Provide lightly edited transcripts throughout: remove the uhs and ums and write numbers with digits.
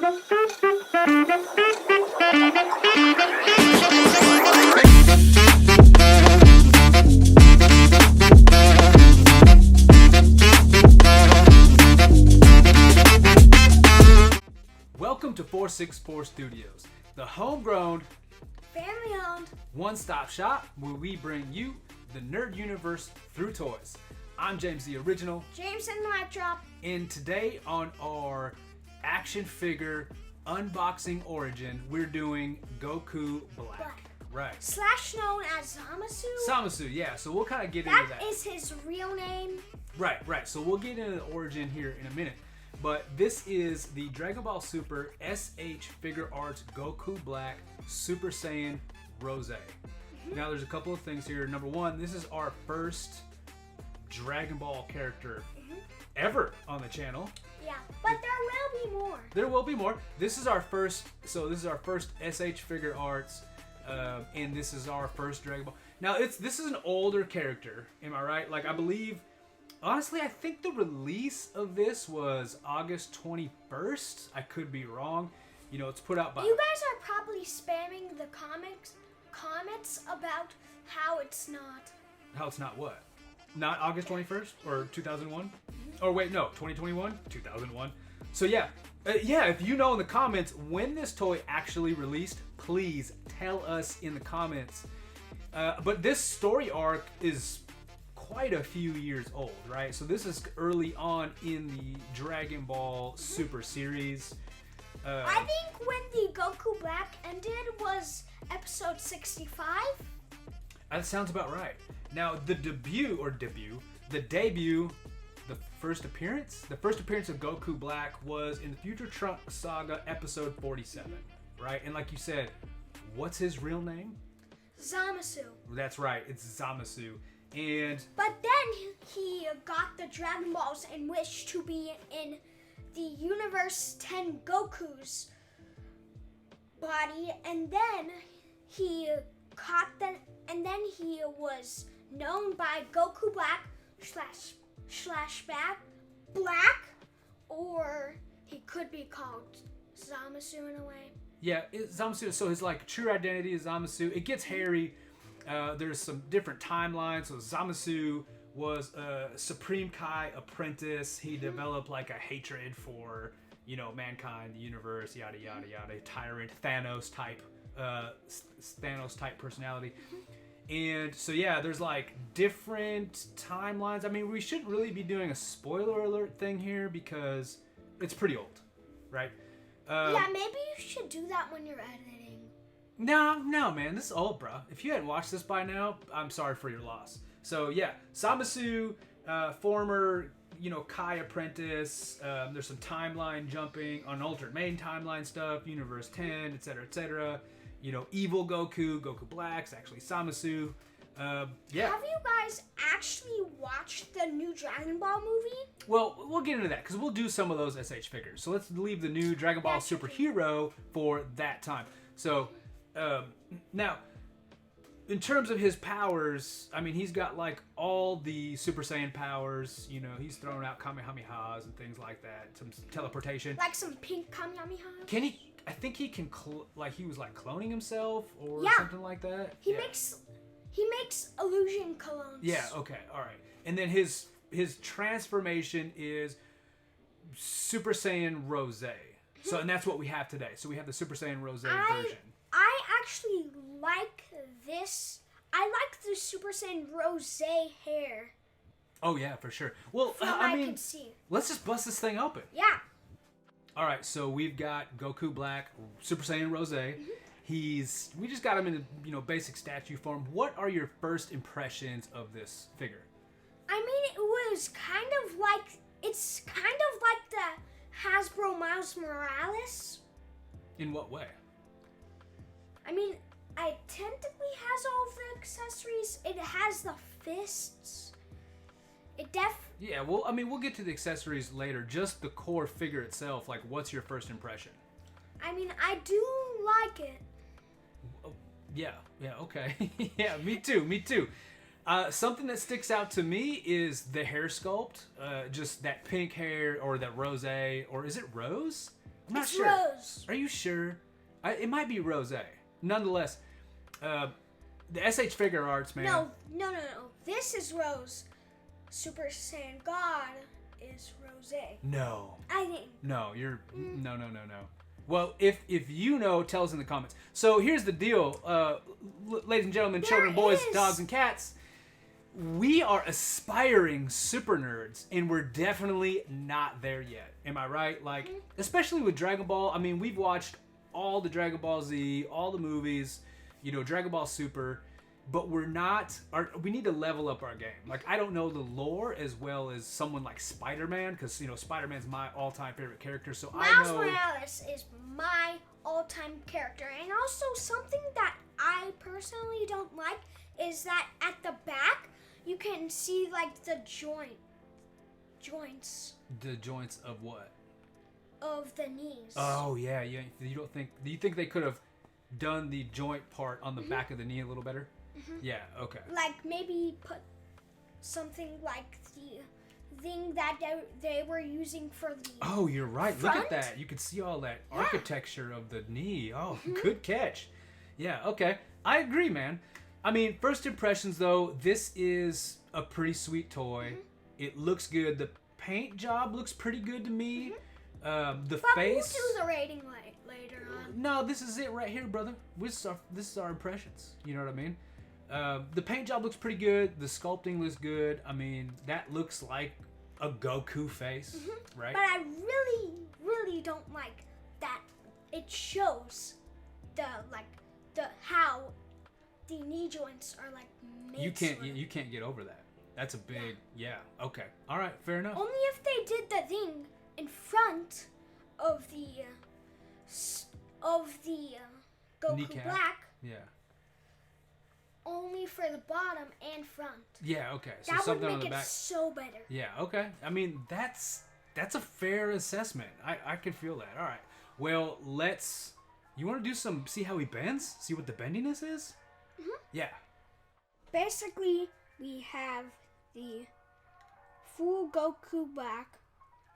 Welcome to 464 Studios, the homegrown, family-owned, one-stop shop where we bring you the nerd universe through toys. I'm James the Original. James and Electro. And today on our action figure unboxing origin, we're doing Goku Black. Right. Slash known as Zamasu. Zamasu, yeah. So we'll kind of get into that. That is his real name. Right. So we'll get into the origin here in a minute. But this is the Dragon Ball Super SH Figuarts Goku Black Super Saiyan Rose. Now there's a couple of things here. Number one, this is our first Dragon Ball character ever on the channel. Yeah, but there will be more. There will be more. This is our first. So this is our first SH Figuarts, and this is our first Dragon Ball. Now this is an older character. Am I right? Like I believe. Honestly, I think the release of this was August 21st. I could be wrong. You know, it's put out by... You guys are probably spamming the comments about how it's not. How it's not what? Not August 21st or 2001? Or wait, no, 2021? 2001. So yeah, if you know in the comments when this toy actually released, please tell us in the comments. But this story arc is quite a few years old, right? So this is early on in the Dragon Ball Super series. I think when the Goku Black ended was episode 65. That sounds about right. Now the first appearance of Goku Black was in the Future Trunks Saga episode 47, right? And like you said, what's his real name? Zamasu. That's right, it's Zamasu. But then he got the Dragon Balls and wished to be in the Universe 10 Goku's body, and then he caught them, and then he was known by Goku Black slash Black, or he could be called Zamasu in a way. Yeah, Zamasu. So his true identity is Zamasu. It gets hairy. There's some different timelines. So Zamasu was a Supreme Kai apprentice. He developed a hatred for, mankind, the universe, yada yada yada. Tyrant, Thanos type personality. And so yeah, there's different timelines. I mean, we shouldn't really be doing a spoiler alert thing here because it's pretty old, right? Yeah, maybe you should do that when you're editing. No, man, this is old, bro. If you hadn't watched this by now, I'm sorry for your loss. So yeah, Zamasu, former, Kai apprentice. There's some timeline jumping on alternate main timeline stuff, Universe 10, etc., etc. Evil Goku Black's actually Zamasu. Yeah. Have you guys actually watched the new Dragon Ball movie? Well, we'll get into that because we'll do some of those SH figures. So let's leave the new Dragon Ball Superhero for that time. So. Now, in terms of his powers, I mean, he's got all the Super Saiyan powers. He's throwing out Kamehamehas and things like that. Some teleportation. Like some pink Kamehamehas. Can he? I think he can. He was cloning himself or something like that. He makes illusion clones. Yeah. Okay. All right. And then his transformation is Super Saiyan Rose. So and that's what we have today. So we have the Super Saiyan Rose version. I actually like this. I like the Super Saiyan Rose hair. Oh yeah, for sure. Well, I mean, can see. Let's just bust this thing open. Yeah. All right, so we've got Goku Black, Super Saiyan Rose. We just got him in basic statue form. What are your first impressions of this figure? I mean, it's kind of like the Hasbro Miles Morales. In what way? I mean, it technically has all the accessories. It has the fists. Yeah, well, I mean, we'll get to the accessories later. Just the core figure itself, what's your first impression? I mean, I do like it. Oh, yeah, okay. Yeah, me too. Something that sticks out to me is the hair sculpt. Just that pink hair or that rose, or is it rose? I'm not It's sure. Rose. Are you sure? It might be Rose. Nonetheless, the SH Figuarts, man. No. This is Rose. Super Saiyan God is Rose. No. I think. No, you're no. Well, if you know, tell us in the comments. So here's the deal, ladies and gentlemen, children, boys, dogs, and cats. We are aspiring super nerds, and we're definitely not there yet. Am I right? Like, especially with Dragon Ball. I mean, we've watched all the Dragon Ball Z, all the movies, Dragon Ball Super, but we're not. We need to level up our game. Like, I don't know the lore as well as someone like Spider-Man, because Spider-Man's my all-time favorite character. So Miles I know Morales is my all-time character, and also something that I personally don't like is that at the back you can see like the joints. the joints of what? Of the knees. Oh yeah. Do you think they could have done the joint part on the back of the knee a little better? Yeah. Okay. Like maybe put something like the thing that they were using for the. Oh, you're right. front? Look at that. You can see all that architecture of the knee. Oh, good catch. Yeah. Okay. I agree, man. I mean, first impressions though, this is a pretty sweet toy. It looks good. The paint job looks pretty good to me. The But face. we'll do the rating later on. No, this is it right here, brother. This is our impressions. You know what I mean? The paint job looks pretty good. The sculpting looks good. I mean, that looks like a Goku face, right? But I really don't like that. It shows how the knee joints are like made. You can't get over that. That's a big okay. All right, fair enough. Only if they did the thing in front of the Goku Kneecap. Black. Yeah. Only for the bottom and front. Yeah, okay. So That would something on make the it back. so better. Yeah, okay. I mean, that's a fair assessment. I can feel that. All right. Well, you want to see how he bends? See what the bendiness is? Yeah. Basically, we have the full Goku Black.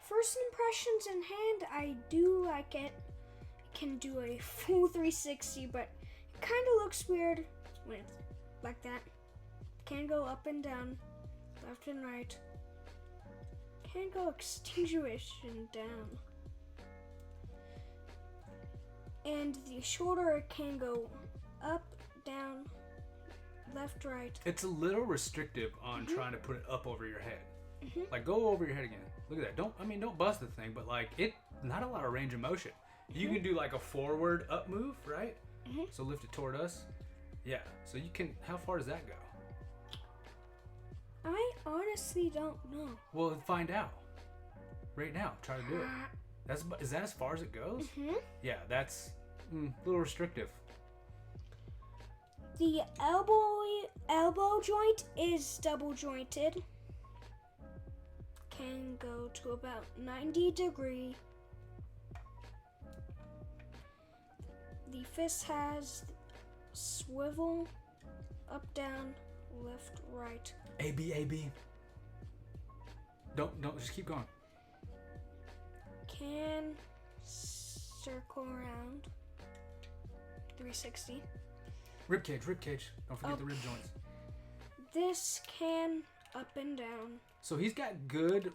First impressions in hand, I do like it. It can do a full 360, but it kind of looks weird when it's like that. Can go up and down, left and right. Can go extinguishing down. And the shoulder can go up, down, left, right. It's a little restrictive on trying to put it up over your head. Like, go over your head again. Look at that. Don't bust the thing, but like not a lot of range of motion. You can do like a forward up move, right? So lift it toward us. Yeah. So you can. How far does that go? I honestly don't know. Well, find out. Right now. Try to do it. Is that as far as it goes? Yeah. That's a little restrictive. The elbow joint is double jointed. Can go to about 90 degree. The fist has swivel, up, down, left, right. A-B. Don't just keep going. Can circle around 360. Rib cage. Don't forget the rib joints. This can up and down. So he's got good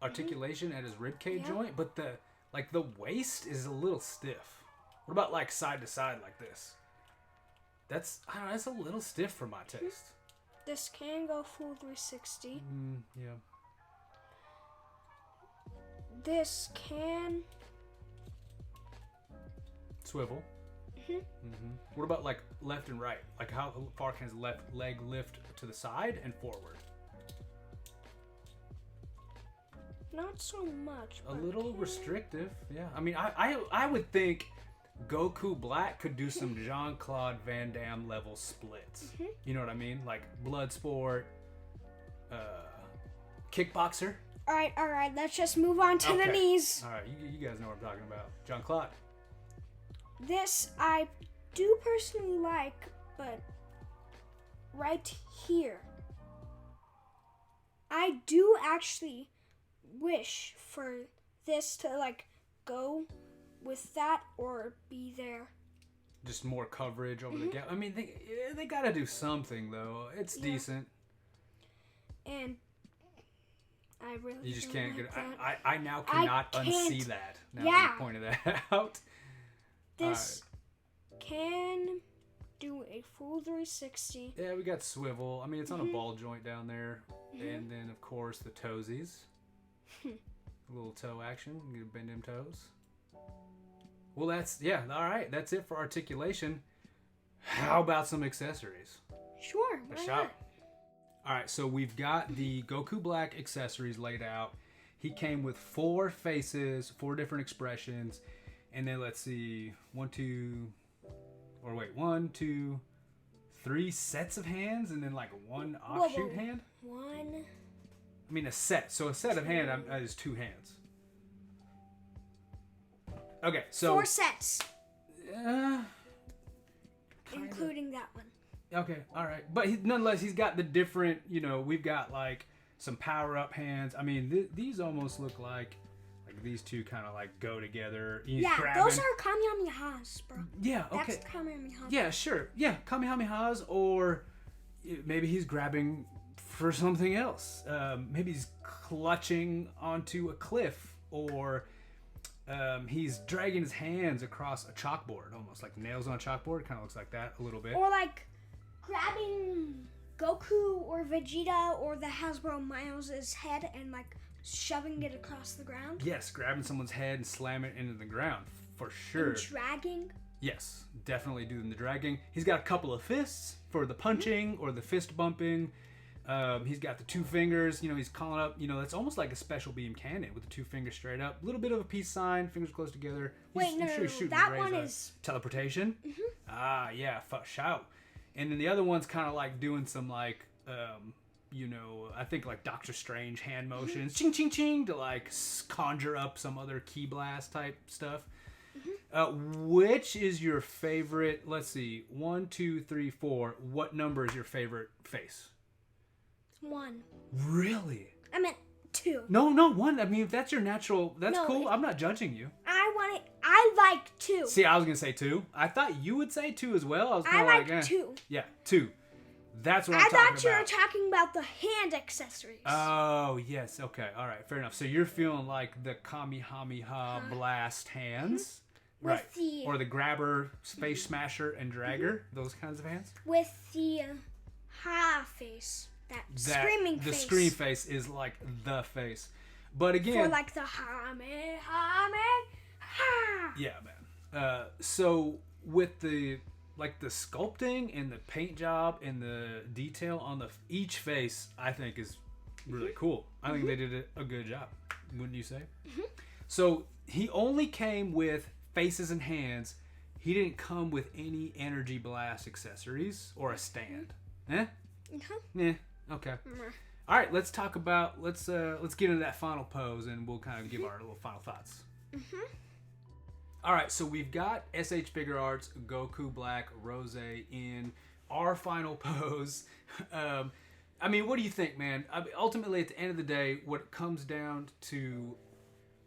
articulation at his rib cage joint, but the waist is a little stiff. What about like side to side like this? That's a little stiff for my taste. This can go full 360. Yeah. This can Swivel. What about like left and right? Like how far can his left leg lift to the side and forward? not so much. A little restrictive, yeah. I mean, I would think Goku Black could do some Jean-Claude Van Damme level splits. You know what I mean? Like Bloodsport, Kickboxer. All right. Let's just move on to the knees. All right, you guys know what I'm talking about. Jean-Claude. This I do personally like, but right here, I do actually wish for this to like go with that or be there. Just more coverage over the gap. I mean, they got to do something though. It's decent. And I really you just don't can't like get. that. I now cannot unsee that. Now that you pointed that out. This can do a full 360. Yeah, we got swivel. I mean, it's on a ball joint down there, and then of course the toesies. A little toe action. You can bend them toes. Well, that's all right. That's it for articulation. How about some accessories? Sure. A shot. All right, so we've got the Goku Black accessories laid out. He came with 4 faces, 4 different expressions, and then let's see, 1, 2, 3 sets of hands, and then like 1 offshoot hand. 1. I mean a set. So a set of hand is 2 hands. Okay, so 4 sets, kinda. including that one. Okay, all right. But nonetheless, he's got the different, we've got like some power-up hands. I mean, these almost look like these two kind of like go together. He's grabbing. Those are Kamehamehas, bro. Yeah, okay. That's Kamehamehas. Yeah, sure. Yeah, Kamehamehas, or maybe he's grabbing for something else. Maybe he's clutching onto a cliff, or he's dragging his hands across a chalkboard, almost like nails on a chalkboard. Kind of looks like that a little bit. Or like grabbing Goku or Vegeta or the Hasbro Miles' head and like shoving it across the ground. Yes, grabbing someone's head and slamming it into the ground, for sure. And dragging. Yes, definitely doing the dragging. He's got a couple of fists for the punching or the fist bumping. He's got the 2 fingers. He's calling up. That's almost like a special beam cannon with the 2 fingers straight up. A little bit of a peace sign, fingers close together. Wait, no. That one is teleportation. Yeah, shout. And then the other one's kind of like doing some like, I think like Doctor Strange hand motions, ching ching ching, to like conjure up some other key blast type stuff. Which is your favorite? Let's see, 1, 2, 3, 4. What number is your favorite face? 1. Really? I meant 2. No, 1. I mean, if that's your natural, that's cool. I'm not judging you. I like 2. See, I was gonna say 2. I thought you would say 2 as well. I was I like, like 2. Yeah, 2. That's what I'm talking about. I thought you were talking about the hand accessories. Oh, yes. Okay. All right. Fair enough. So you're feeling like the Kamehameha blast hands. Right. Or the grabber, space smasher, and dragger. Those kinds of hands. With the ha face. That screaming face. The scream face is like the face. But again. For like the ha. Yeah, man. So with the sculpting and the paint job and the detail on each face, I think is really cool. I think they did a good job, wouldn't you say? So he only came with faces and hands. He didn't come with any energy blast accessories or a stand. Yeah. Okay. All right. Let's talk about. Let's get into that final pose, and we'll kind of give our little final thoughts. All right, so we've got SH Figuarts, Goku Black, Rose in our final pose. I mean, what do you think, man? Ultimately, at the end of the day, what it comes down to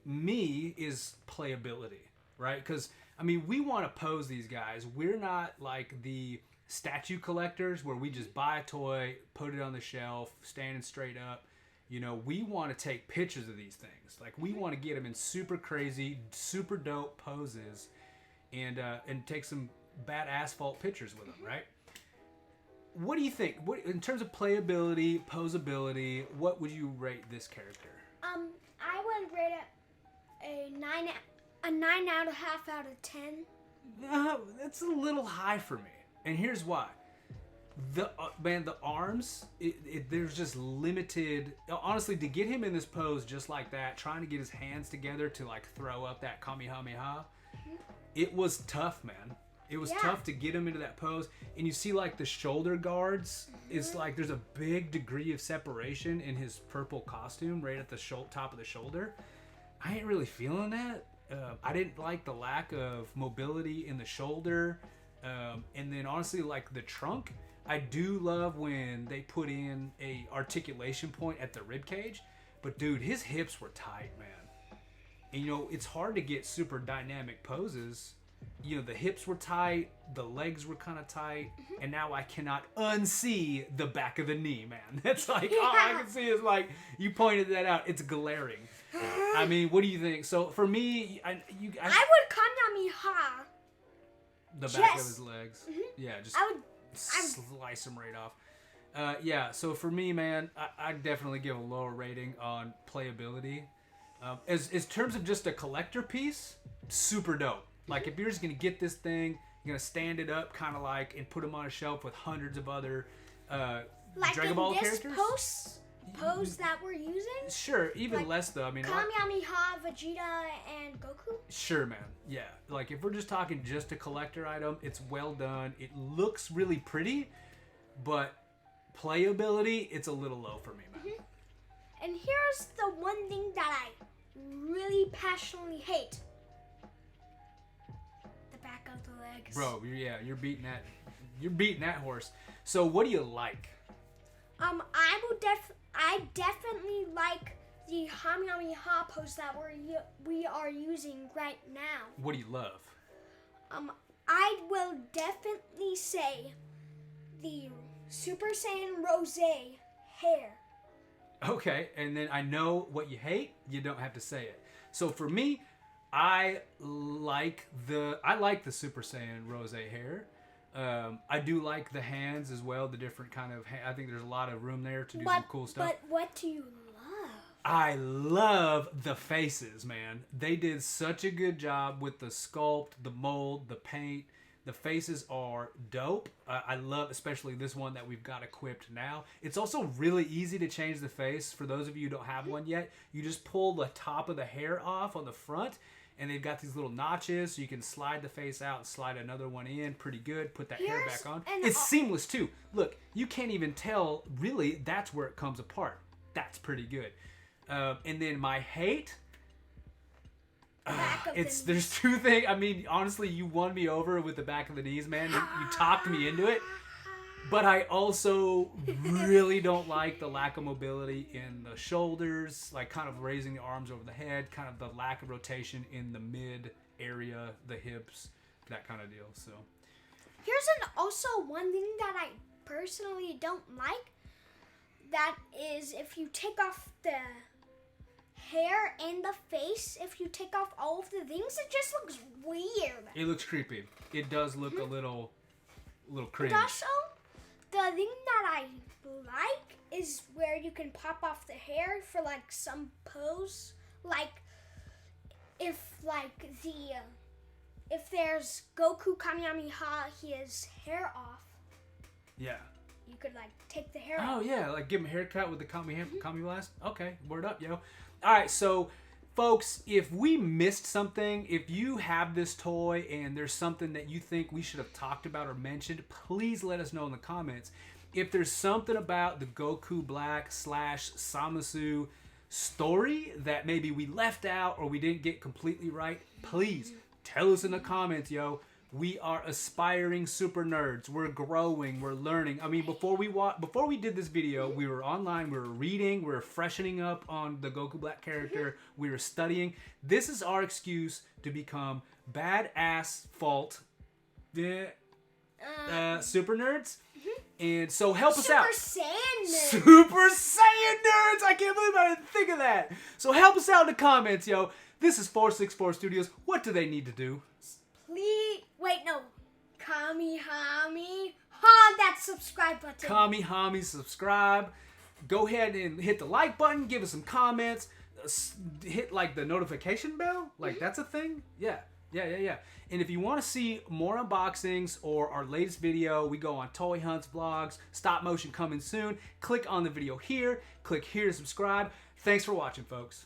me is playability, right? Because, I mean, we want to pose these guys. We're not like the statue collectors where we just buy a toy, put it on the shelf, standing straight up. We want to take pictures of these things. Like, we want to get them in super crazy, super dope poses and take some bad asphalt pictures with them, right? What do you think? In terms of playability, posability, what would you rate this character? I would rate it a 9 out of half out of 10. That's a little high for me. And here's why. The arms, there's just limited. Honestly, to get him in this pose just like that, trying to get his hands together to like throw up that Kamehameha, it was tough, man. It was tough to get him into that pose. And you see like the shoulder guards, it's like there's a big degree of separation in his purple costume right at the top of the shoulder. I ain't really feeling that. I didn't like the lack of mobility in the shoulder. And then honestly, like the trunk, I do love when they put in a articulation point at the rib cage, but dude, his hips were tight, man. And, it's hard to get super dynamic poses. The hips were tight, the legs were kind of tight, and now I cannot unsee the back of the knee, man. That's like, all I can see is like, you pointed that out. It's glaring. I mean, what do you think? So for me, I would Kamehameha the back of his legs. Yeah, just I would slice him right off. Yeah, so for me, man, I'd definitely give a lower rating on playability. As terms of just a collector piece, super dope. Like, if you're just going to get this thing, you're going to stand it up kind of like and put them on a shelf with hundreds of other Dragon Ball characters. Like in this pose that we're using? Sure, even like less though. I mean, Kamehameha, Vegeta, and Goku? Sure, man. Yeah. Like, if we're just talking just a collector item, it's well done. It looks really pretty, but playability, it's a little low for me, man. And here's the one thing that I really passionately hate. Back of the legs. Bro, you're beating that horse. So what do you like? I definitely like the Kamehameha pose that we are using right now. What do you love? I will definitely say the Super Saiyan Rose hair. Okay, and then I know what you hate. You don't have to say it. So for me, I like the Super Saiyan Rose hair. I do like the hands as well. The different kind of I think there's a lot of room there to do some cool stuff. But what do you love? I love the faces, man. They did such a good job with the sculpt, the mold, the paint. The faces are dope. I love especially this one that we've got equipped now. It's also really easy to change the face. For those of you who don't have one yet, you just pull the top of the hair off on the front. And they've got these little notches, so you can slide the face out and slide another one in. Pretty good. Put that hair back on. It's seamless, too. Look, you can't even tell, really, that's where it comes apart. That's pretty good. And then my hate, there's two things. I mean, honestly, you won me over with the back of the knees, man. You talked me into it. But I also really don't like the lack of mobility in the shoulders, like kind of raising the arms over the head, kind of the lack of rotation in the mid area, the hips, that kind of deal. So here's also one thing that I personally don't like. That is, if you take off the hair and the face, if you take off all of the things, it just looks weird. It looks creepy. It does look a little cringe. And also, the thing that I like is where you can pop off the hair for like some pose, like if there's Goku Kamehameha, his hair off. Yeah. You could like take the hair off. Oh yeah, like give him a haircut with the Kami Blast. Okay, word up, yo. All right, so folks, if we missed something, if you have this toy and there's something that you think we should have talked about or mentioned, please let us know in the comments. If there's something about the Goku Black / Samasu story that maybe we left out or we didn't get completely right, please tell us in the comments, yo. We are aspiring super nerds. We're growing. We're learning. I mean, before we did this video, we were online. We were reading. We were freshening up on the Goku Black character. We were studying. This is our excuse to become badass fault super nerds. And so help us out. Super Saiyan nerds. Super Saiyan nerds. I can't believe I didn't think of that. So help us out in the comments, yo. This is 464 Studios. What do they need to do? Kamehameha, that subscribe button. Kamehameha, subscribe. Go ahead and hit the like button. Give us some comments. Hit like the notification bell. Like that's a thing. Yeah. And if you want to see more unboxings or our latest video, we go on Toy Hunts vlogs, stop motion coming soon. Click on the video here. Click here to subscribe. Thanks for watching, folks.